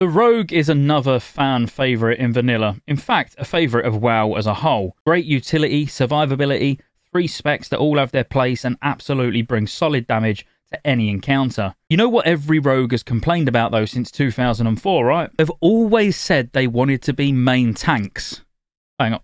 The Rogue is another fan favourite in vanilla. In fact, a favourite of WoW as a whole. Great utility, survivability, 3 specs that all have their place and absolutely bring solid damage to any encounter. You know what every Rogue has complained about though since 2004, right? They've always said they wanted to be main tanks. Hang on.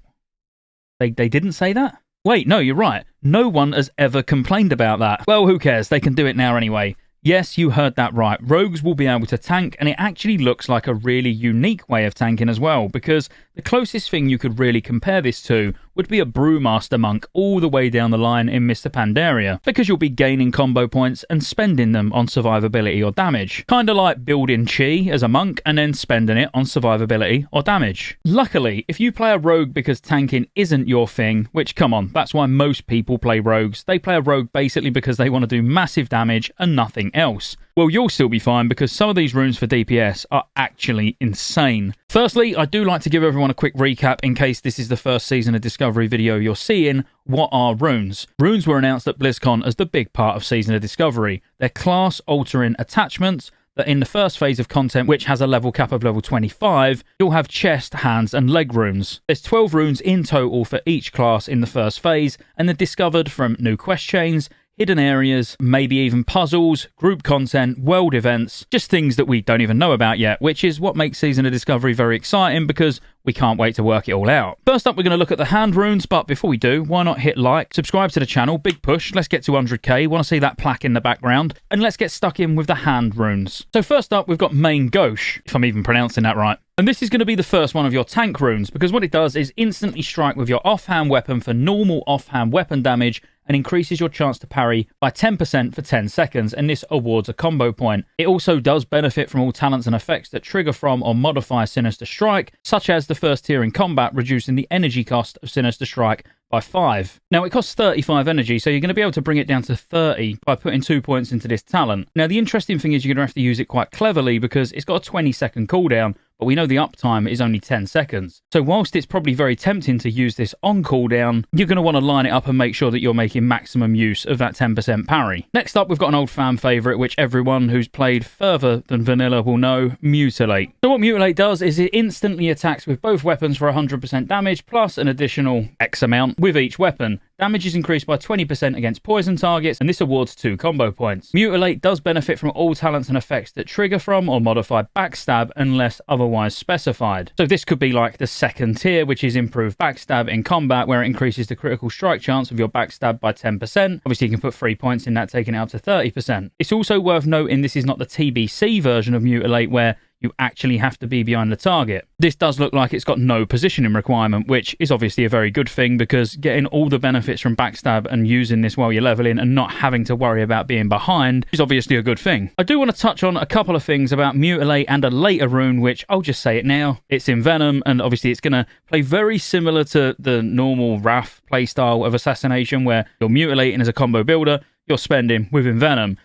They didn't say that? Wait, no, you're right. No one has ever complained about that. Well, who cares? They can do it now anyway. Yes, you heard that right. Rogues will be able to tank, and it actually looks like a really unique way of tanking as well, because the closest thing you could really compare this to would be a Brewmaster monk all the way down the line in Mr. Pandaria, because you'll be gaining combo points and spending them on survivability or damage. Kinda like building chi as a monk and then spending it on survivability or damage. Luckily, if you play a rogue because tanking isn't your thing, which come on, that's why most people play rogues, they play a rogue basically because they want to do massive damage and nothing else. Well, you'll still be fine because some of these runes for DPS are actually insane. Firstly, I do like to give everyone a quick recap in case this is the first Season of Discovery video you're seeing. What are runes? Runes were announced at BlizzCon as the big part of Season of Discovery. They're class-altering attachments that in the first phase of content, which has a level cap of level 25, you'll have chest, hands, and leg runes. There's 12 runes in total for each class in the first phase, and they're discovered from new quest chains, hidden areas, maybe even puzzles, group content, world events, just things that we don't even know about yet, which is what makes Season of Discovery very exciting because we can't wait to work it all out. First up, we're going to look at the hand runes, but before we do, why not hit like, subscribe to the channel, big push, let's get to 100k, want to see that plaque in the background, and let's get stuck in with the hand runes. So first up, we've got Main Gauche, if I'm even pronouncing that right. And this is going to be the first one of your tank runes, because what it does is instantly strike with your offhand weapon for normal offhand weapon damage and increases your chance to parry by 10% for 10 seconds, and this awards a combo point. It also does benefit from all talents and effects that trigger from or modify Sinister Strike, such as the first tier in combat, reducing the energy cost of Sinister Strike by 5. Now, it costs 35 energy, so you're going to be able to bring it down to 30 by putting 2 points into this talent. Now, the interesting thing is you're going to have to use it quite cleverly because it's got a 20-second cooldown, but we know the uptime is only 10 seconds. So whilst it's probably very tempting to use this on cooldown, you're going to want to line it up and make sure that you're making maximum use of that 10% parry. Next up, we've got an old fan favourite, which everyone who's played further than vanilla will know, Mutilate. So what Mutilate does is it instantly attacks with both weapons for 100% damage, plus an additional X amount with each weapon. Damage is increased by 20% against poison targets, and this awards 2 combo points. Mutilate does benefit from all talents and effects that trigger from or modify backstab unless otherwise specified. So this could be like the second tier, which is improved backstab in combat, where it increases the critical strike chance of your backstab by 10%. Obviously, you can put 3 points in that, taking it up to 30%. It's also worth noting this is not the TBC version of Mutilate, where you actually have to be behind the target. This does look like it's got no positioning requirement, which is obviously a very good thing because getting all the benefits from backstab and using this while you're leveling and not having to worry about being behind is obviously a good thing. I do want to touch on a couple of things about Mutilate and a later rune, which I'll just say it now. It's in Venom, and obviously it's going to play very similar to the normal Wrath playstyle of Assassination, where you're mutilating as a combo builder, you're spending within Venom.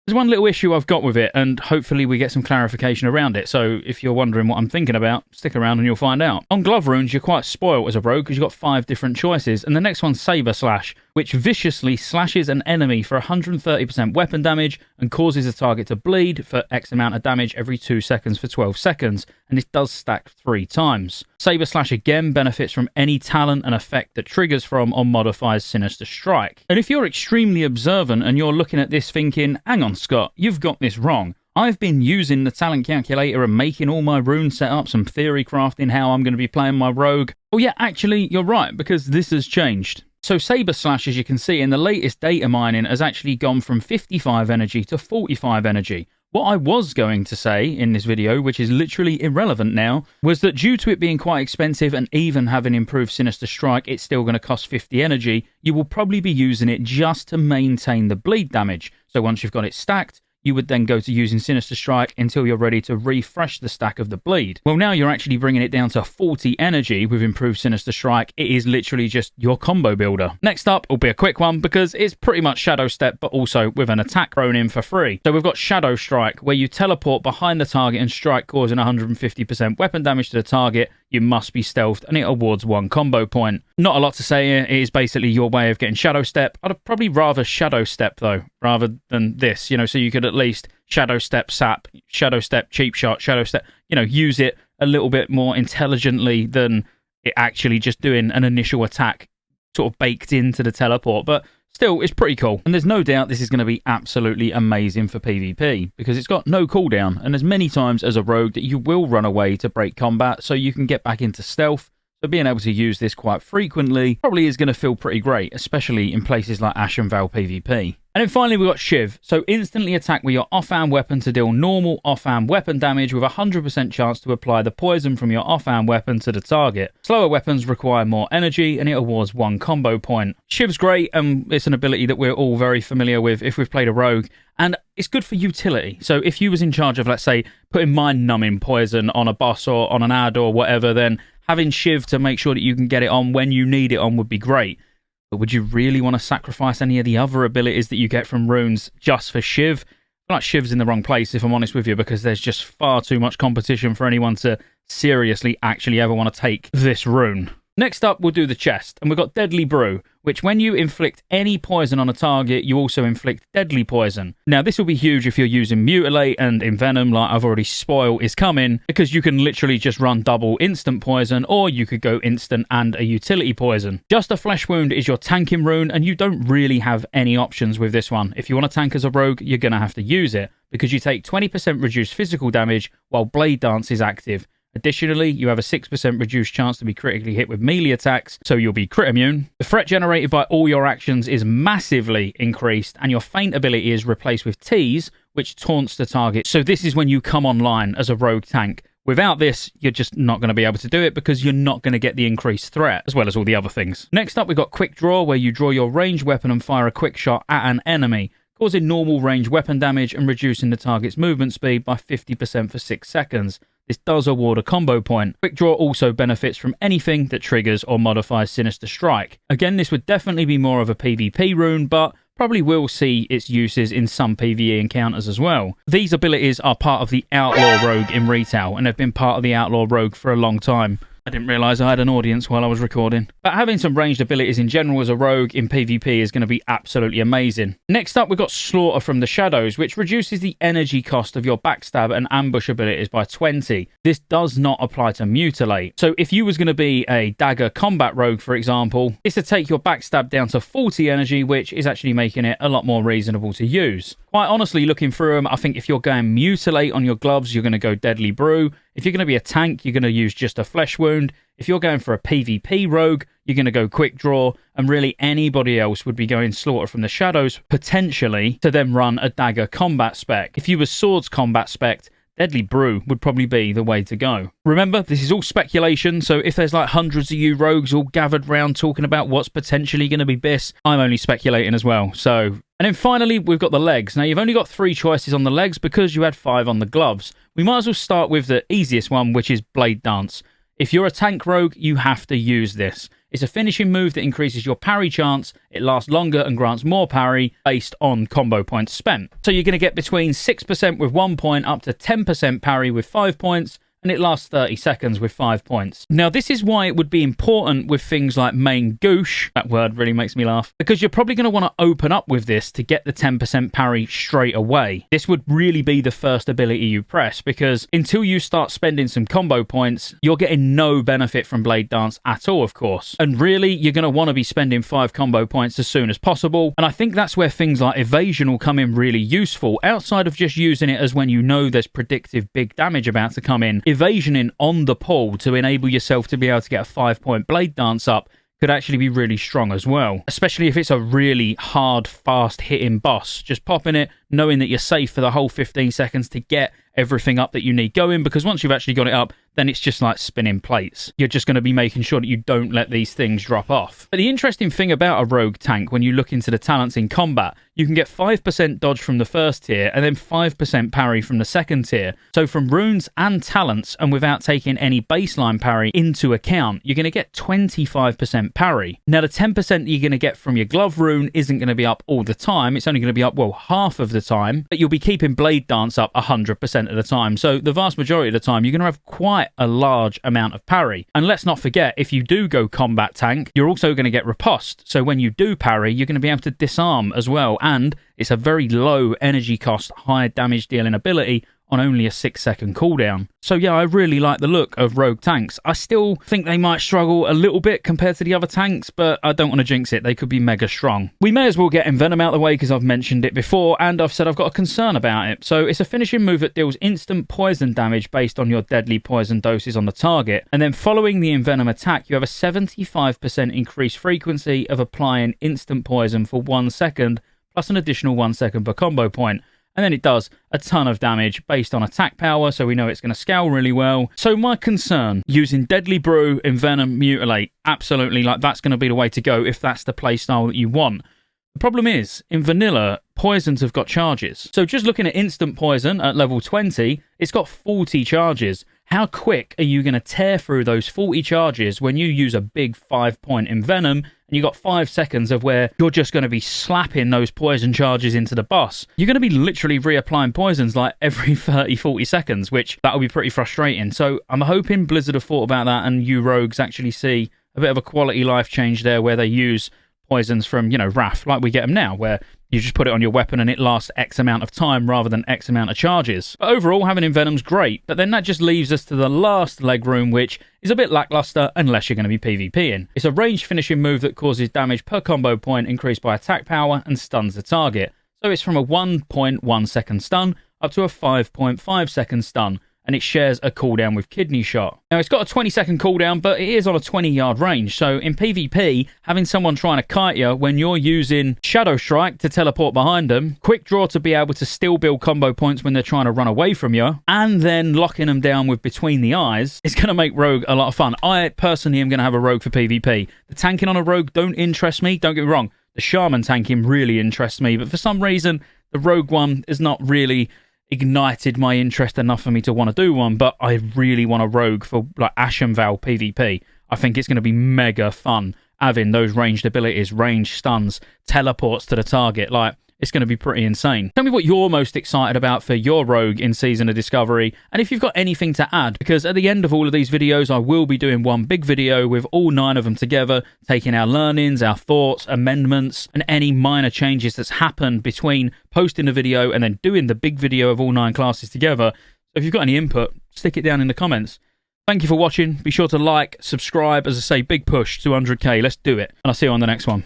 There's one little issue I've got with it, and hopefully we get some clarification around it, so if you're wondering what I'm thinking about, stick around and you'll find out. On glove runes, you're quite spoiled as a rogue because you've got 5 different choices, and the next one's Saber Slash, which viciously slashes an enemy for 130% weapon damage and causes a target to bleed for X amount of damage every 2 seconds for 12 seconds, and this does stack 3 times. Saber Slash again benefits from any talent and effect that triggers from or modifies Sinister Strike. And if you're extremely observant and you're looking at this thinking, hang on Scott, you've got this wrong. I've been using the talent calculator and making all my rune setups and theory crafting how I'm going to be playing my rogue. Oh yeah, actually, you're right, because this has changed. So Saber Slash, as you can see, in the latest data mining has actually gone from 55 energy to 45 energy. What I was going to say in this video, which is literally irrelevant now, was that due to it being quite expensive and even having improved Sinister Strike, it's still going to cost 50 energy, you will probably be using it just to maintain the bleed damage. So once you've got it stacked, you would then go to using Sinister Strike until you're ready to refresh the stack of the bleed. Well, now you're actually bringing it down to 40 energy with improved Sinister Strike. It is literally just your combo builder. Next up will be a quick one because it's pretty much Shadow Step, but also with an attack thrown in for free. So we've got Shadow Strike, where you teleport behind the target and strike, causing 150% weapon damage to the target. You must be stealthed, and it awards 1 combo point. Not a lot to say here. It is basically your way of getting Shadow Step. I'd probably rather Shadow Step, though, rather than this, you know, so you could at least Shadow Step Sap, Shadow Step Cheap Shot, Shadow Step, use it a little bit more intelligently than it actually just doing an initial attack sort of baked into the teleport. But still, it's pretty cool. And there's no doubt this is going to be absolutely amazing for PvP because it's got no cooldown. And there's many times as a rogue that you will run away to break combat so you can get back into stealth. So being able to use this quite frequently probably is going to feel pretty great, especially in places like Ashenvale PvP. And then finally we've got Shiv. So instantly attack with your offhand weapon to deal normal offhand weapon damage with a 100% chance to apply the poison from your offhand weapon to the target. Slower weapons require more energy and it awards 1 combo point. Shiv's great and it's an ability that we're all very familiar with if we've played a rogue. And it's good for utility. So if you was in charge of, let's say, putting mind-numbing poison on a boss or on an ad or whatever, then having Shiv to make sure that you can get it on when you need it on would be great. But would you really want to sacrifice any of the other abilities that you get from runes just for Shiv? I feel like Shiv's in the wrong place, if I'm honest with you, because there's just far too much competition for anyone to seriously actually ever want to take this rune. Next up, we'll do the chest, and we've got Deadly Brew, which when you inflict any poison on a target, you also inflict deadly poison. Now, this will be huge if you're using Mutilate and Envenom, like I've already spoiled is coming, because you can literally just run double instant poison, or you could go instant and a utility poison. Just a Flesh Wound is your tanking rune, and you don't really have any options with this one. If you want to tank as a rogue, you're going to have to use it, because you take 20% reduced physical damage while Blade Dance is active. Additionally, you have a 6% reduced chance to be critically hit with melee attacks, so you'll be crit immune. The threat generated by all your actions is massively increased, and your feint ability is replaced with Tease, which taunts the target. So this is when you come online as a rogue tank. Without this, you're just not going to be able to do it because you're not going to get the increased threat, as well as all the other things. Next up, we've got Quick Draw, where you draw your ranged weapon and fire a quick shot at an enemy, causing normal range weapon damage and reducing the target's movement speed by 50% for 6 seconds. This does award a combo point. Quick Draw also benefits from anything that triggers or modifies Sinister Strike. Again, this would definitely be more of a PvP rune, but probably will see its uses in some PvE encounters as well. These abilities are part of the Outlaw Rogue in retail, and have been part of the Outlaw Rogue for a long time. I didn't realise I had an audience while I was recording. But having some ranged abilities in general as a rogue in PvP is going to be absolutely amazing. Next up, we've got Slaughter from the Shadows, which reduces the energy cost of your backstab and ambush abilities by 20. This does not apply to Mutilate. So if you was going to be a dagger combat rogue, for example, this would take your backstab down to 40 energy, which is actually making it a lot more reasonable to use. Quite honestly, looking through them, I think if you're going Mutilate on your gloves, you're going to go Deadly Brew. If you're going to be a tank, you're going to use just a Flesh Wound. If you're going for a PvP rogue, you're going to go Quick Draw. And really anybody else would be going Slaughter from the Shadows, potentially, to then run a dagger combat spec. If you were swords combat spec, Deadly Brew would probably be the way to go. Remember, this is all speculation, so if there's like hundreds of you rogues all gathered round talking about what's potentially going to be BIS, I'm only speculating as well. And then finally, we've got the legs. Now, you've only got 3 choices on the legs because you had 5 on the gloves. We might as well start with the easiest one, which is Blade Dance. If you're a tank rogue, you have to use this. It's a finishing move that increases your parry chance, it lasts longer and grants more parry based on combo points spent. So you're going to get between 6% with 1 point up to 10% parry with 5 points, and it lasts 30 seconds with 5 points. Now, this is why it would be important with things like main goosh. That word really makes me laugh. Because you're probably going to want to open up with this to get the 10% parry straight away. This would really be the first ability you press, because until you start spending some combo points, you're getting no benefit from Blade Dance at all, of course. And really, you're going to want to be spending 5 combo points as soon as possible. And I think that's where things like Evasion will come in really useful, outside of just using it as when you know there's predictive big damage about to come in. Evasioning on the pull to enable yourself to be able to get a 5-point Blade Dance up could actually be really strong as well, especially if it's a really hard, fast hitting boss. Just popping it, knowing that you're safe for the whole 15 seconds to get everything up that you need going, because once you've actually got it up, then it's just like spinning plates. You're just going to be making sure that you don't let these things drop off. But the interesting thing about a rogue tank, when you look into the talents in combat, you can get 5% dodge from the first tier and then 5% parry from the second tier. So from runes and talents, and without taking any baseline parry into account, you're going to get 25% parry. Now, the 10% that you're going to get from your glove rune isn't going to be up all the time. It's only going to be up, well, half of the time, but you'll be keeping Blade Dance up 100% 90% of the time. So the vast majority of the time, you're going to have quite a large amount of parry. And let's not forget, if you do go combat tank, you're also going to get riposte. So when you do parry, you're going to be able to disarm as well. And it's a very low energy cost, high damage dealing ability on only a 6-second cooldown. So yeah, I really like the look of rogue tanks. I still think they might struggle a little bit compared to the other tanks, but I don't want to jinx it. They could be mega strong. We may as well get Envenom out of the way because I've mentioned it before, and I've said I've got a concern about it. So it's a finishing move that deals instant poison damage based on your deadly poison doses on the target, and then following the Envenom attack, you have a 75% increased frequency of applying instant poison for 1 second, plus an additional 1 second per combo point. And then it does a ton of damage based on attack power, so we know it's going to scale really well. So my concern, using Deadly Brew, Envenom, Mutilate, absolutely, like that's going to be the way to go if that's the playstyle that you want. The problem is, in vanilla, poisons have got charges. So just looking at instant poison at level 20, it's got 40 charges. How quick are you going to tear through those 40 charges when you use a big 5-point Envenom and you got 5 seconds of where you're just going to be slapping those poison charges into the boss? You're going to be literally reapplying poisons like every 30-40 seconds, which that'll be pretty frustrating. So I'm hoping Blizzard have thought about that and you rogues actually see a bit of a quality life change there where they use poisons from, you know, Wrath, like we get them now, where you just put it on your weapon and it lasts X amount of time rather than X amount of charges. But overall, having Envenom's great, but then that just leaves us to the last leg room, which is a bit lackluster unless you're going to be PvPing. It's a ranged finishing move that causes damage per combo point increased by attack power and stuns the target. So it's from a 1.1 second stun up to a 5.5 second stun, and it shares a cooldown with Kidney Shot. Now, it's got a 20-second cooldown, but it is on a 20-yard range, so in PvP, having someone trying to kite you when you're using Shadow Strike to teleport behind them, Quick Draw to be able to still build combo points when they're trying to run away from you, and then locking them down with Between the Eyes, it's going to make Rogue a lot of fun. I personally am going to have a Rogue for PvP. The tanking on a Rogue don't interest me, don't get me wrong. The Shaman tanking really interests me, but for some reason, the Rogue one is not really ignited my interest enough for me to want to do one, but I really want a rogue for like Ashenvale PvP. I think it's going to be mega fun having those ranged abilities, ranged stuns, teleports to the target. Like, it's going to be pretty insane. Tell me what you're most excited about for your rogue in Season of Discovery, and if you've got anything to add, because at the end of all of these videos, I will be doing one big video with all 9 of them together, taking our learnings, our thoughts, amendments, and any minor changes that's happened between posting the video and then doing the big video of all 9 classes together. So if you've got any input, stick it down in the comments. Thank you for watching. Be sure to like, subscribe. As I say, big push to 100k. Let's do it. And I'll see you on the next one.